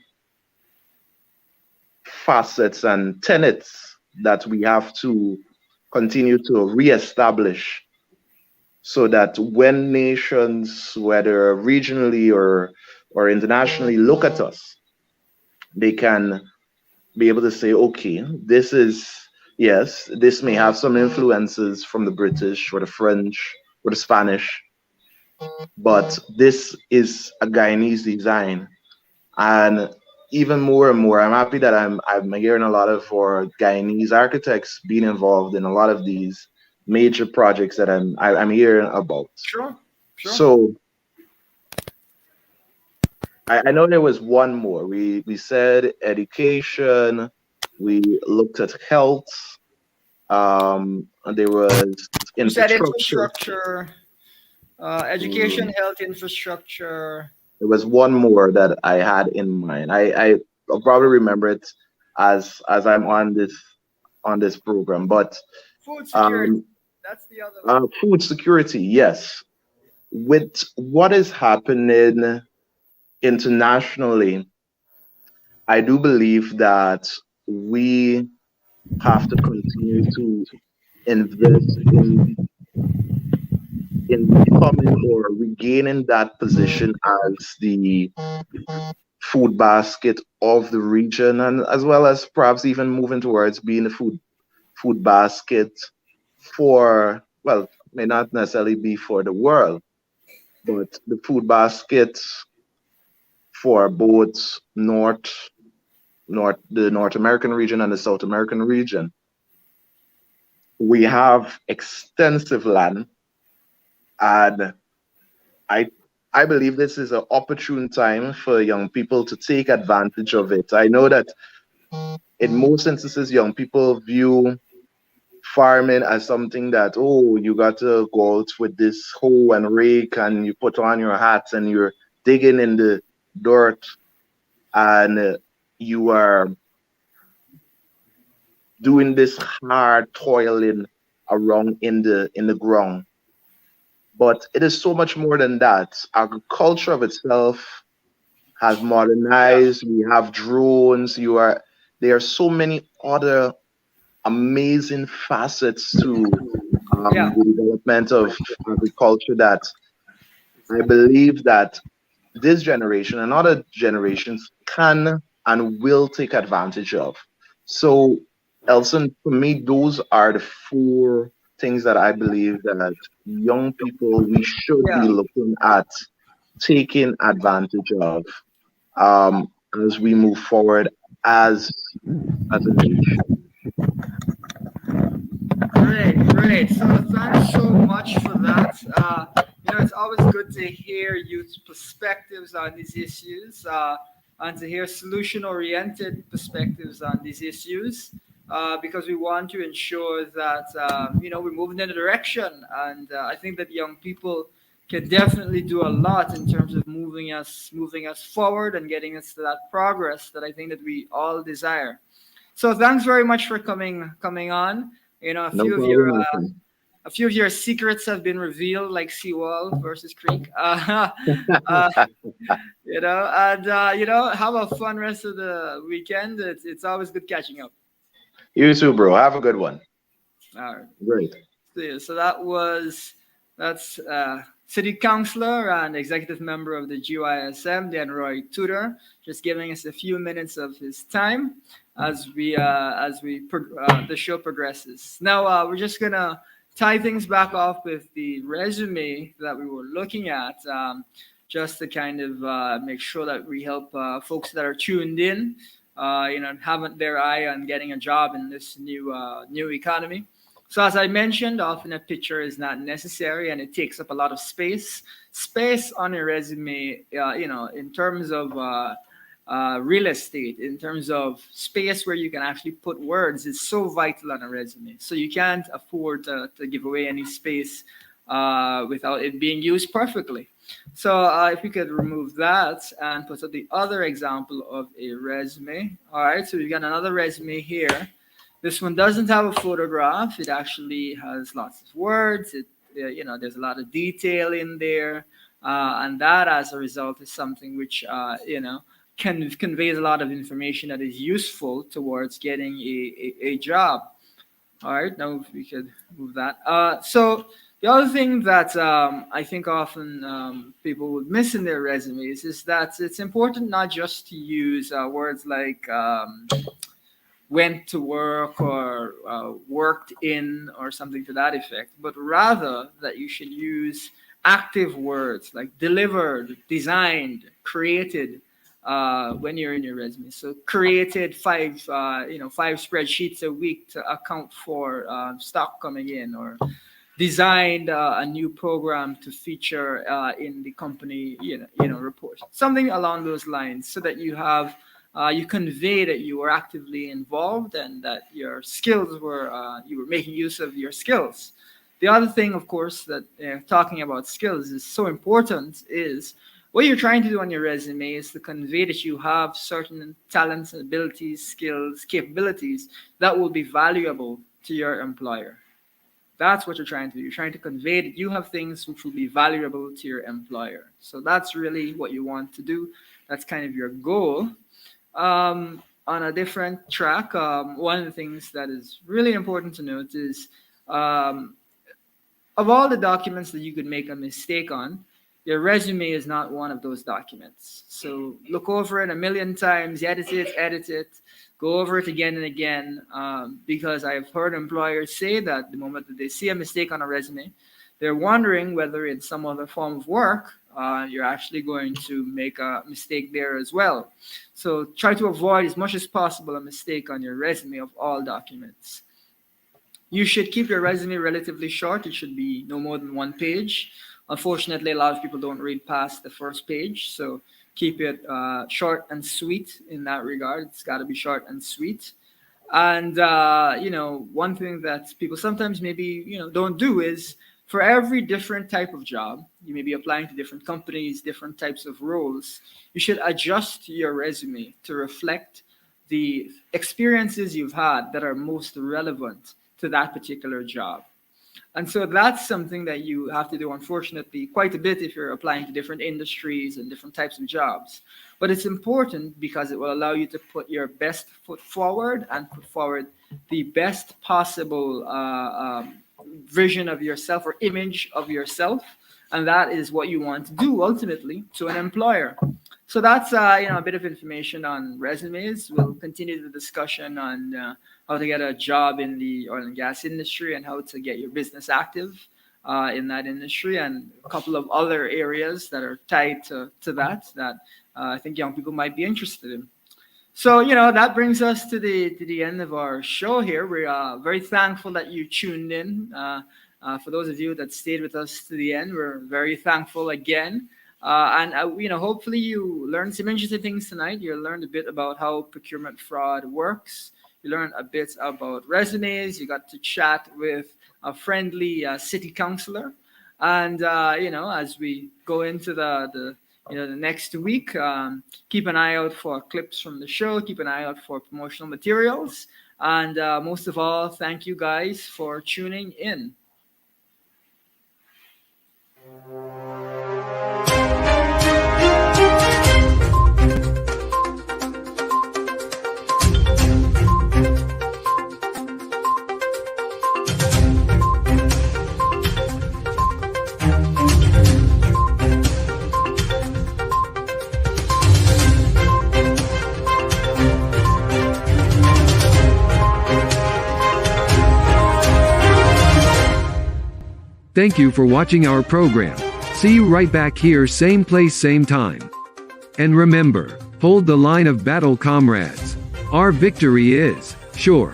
facets and tenets that we have to continue to reestablish so that when nations, whether regionally or internationally, look at us, they can be able to say, okay, this is, yes, this may have some influences from the British or the French or the Spanish, but this is a Guyanese design. And even more and more, I'm happy that I'm hearing a lot of our Guyanese architects being involved in a lot of these major projects that I'm hearing about.
Sure, sure.
So I know there was one more. We said education, we looked at health, and there was
You said
infrastructure.
infrastructure, education,
Mm,
health infrastructure,
there was one more that I had in mind. I'll probably remember it as I'm on this program. But
food security.
um,
That's the other one.
food security, yes. With what is happening internationally, I do believe that we have to continue to invest in becoming or regaining that position as the food basket of the region, and as well as perhaps even moving towards being a food basket for, well, may not necessarily be for the world, but the food basket for both the North American region and the South American region. We have extensive land, and I I believe this is an opportune time for young people to take advantage of it. I know that in most instances, young people view farming as something that, oh, you got to go out with this hoe and rake and you put on your hats and you're digging in the dirt and you are doing this hard toiling around in the ground. But it is so much more than that. Agriculture of itself has
Yeah,
modernized. We have drones. There are so many other amazing facets to
yeah,
the development of agriculture that I believe that this generation and other generations can and will take advantage of. So, Elson, for me, those are the four things that I believe that young people we should be
yeah.
looking at taking advantage of um, as we move forward as as a nation.
Great, great. So thanks so much for that. It's always good to hear youth perspectives on these issues and to hear solution-oriented perspectives on these issues because we want to ensure that we're moving in a direction, and I think that young people can definitely do a lot in terms of moving us forward and getting us to that progress that I think that we all desire. So thanks very much for coming on. A
No
few of your
problem, Elson.
secrets have been revealed, like seawall versus creek. Uh, and have a fun rest of the weekend. It's always good catching up.
You too, bro. Have a good one.
All right.
Great.
So that's city councillor and executive member of the GYSM, Dan Roy Tudor, just giving us a few minutes of his time as the show progresses. Now we're just gonna tie things back off with the resume that we were looking at, just to kind of make sure that we help folks that are tuned in haven't their eye on getting a job in this new economy. So as I mentioned, often a picture is not necessary, and it takes up a lot of space. Space on your resume, in terms of real estate, in terms of space where you can actually put words, is so vital on a resume. So you can't afford to give away any space without it being used perfectly. So if we could remove that and put up the other example of a resume. All right, so we've got another resume here. This one doesn't have a photograph. It actually has lots of words. There's a lot of detail in there, and that, as a result, is something which conveys a lot of information that is useful towards getting a job. All right, now if we could move that. So the other thing that I think often people would miss in their resumes is that it's important not just to use words like went to work or worked in or something to that effect, but rather that you should use active words like delivered, designed, created when you're in your resume. So created five spreadsheets a week to account for stock coming in, or designed a new program to feature in the company report, something along those lines, so that you convey that you were actively involved and that your skills were you were making use of your skills. The other thing, of course, that talking about skills is so important is what you're trying to do on your resume is to convey that you have certain talents, abilities, skills, capabilities that will be valuable to your employer. That's what you're trying to do. You're trying to convey that you have things which will be valuable to your employer. So that's really what you want to do. That's kind of your goal. On a different track, one of the things that is really important to note is of all the documents that you could make a mistake on, your resume is not one of those documents. So look over it a million times, edit it, go over it again and again, because I've heard employers say that the moment that they see a mistake on a resume, they're wondering whether in some other form of work, you're actually going to make a mistake there as well. So try to avoid as much as possible a mistake on your resume of all documents. You should keep your resume relatively short. It should be no more than 1 page. Unfortunately, a lot of people don't read past the first page, so keep it short and sweet in that regard. It's got to be short and sweet. And one thing that people sometimes maybe don't do is, for every different type of job, you may be applying to different companies, different types of roles, you should adjust your resume to reflect the experiences you've had that are most relevant to that particular job. And so that's something that you have to do, unfortunately, quite a bit if you're applying to different industries and different types of jobs. But it's important because it will allow you to put your best foot forward and put forward the best possible vision of yourself or image of yourself. And that is what you want to do ultimately to an employer. So that's a bit of information on resumes. We'll continue the discussion on how to get a job in the oil and gas industry and how to get your business active in that industry, and a couple of other areas that are tied to that I think young people might be interested in. So, that brings us to the end of our show here. We're very thankful that you tuned in. For those of you that stayed with us to the end, we're very thankful again. And hopefully you learned some interesting things tonight. You learned a bit about how procurement fraud works. You learned a bit about resumes. You got to chat with a friendly city councilor. And, as we go into the next week, keep an eye out for clips from the show. Keep an eye out for promotional materials. And most of all, thank you guys for tuning in.
Thank you for watching our program. See you right back here, same place, same time. And remember, hold the line of battle, comrades. Our victory is sure.